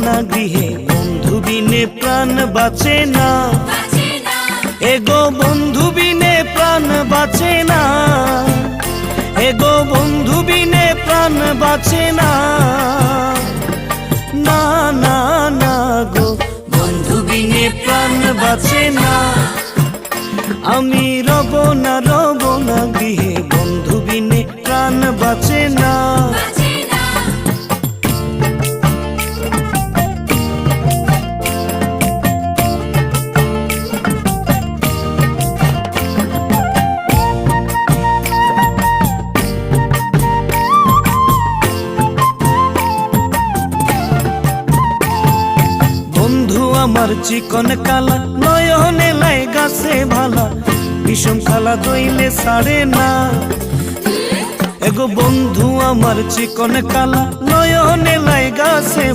না গৃহে, বন্ধু বিনে প্রাণ বাঁচে না। এগো বন্ধু বিনে প্রাণ বাঁচে না, এগো বন্ধু বিনে প্রাণ বাঁচে না। না না না গো, বন্ধু বিনে প্রাণ বাঁচে না। আমি রব না গৃহে, বন্ধু বিনে প্রাণ বাঁচে না। বন্ধু আমার চিকন কালা, নয়নে লাই গাছে ভালা, বিষম খালা দইলে ছাড়ে না। এগো বন্ধু আমার চিকন কালা, নয়নে লাই গাছে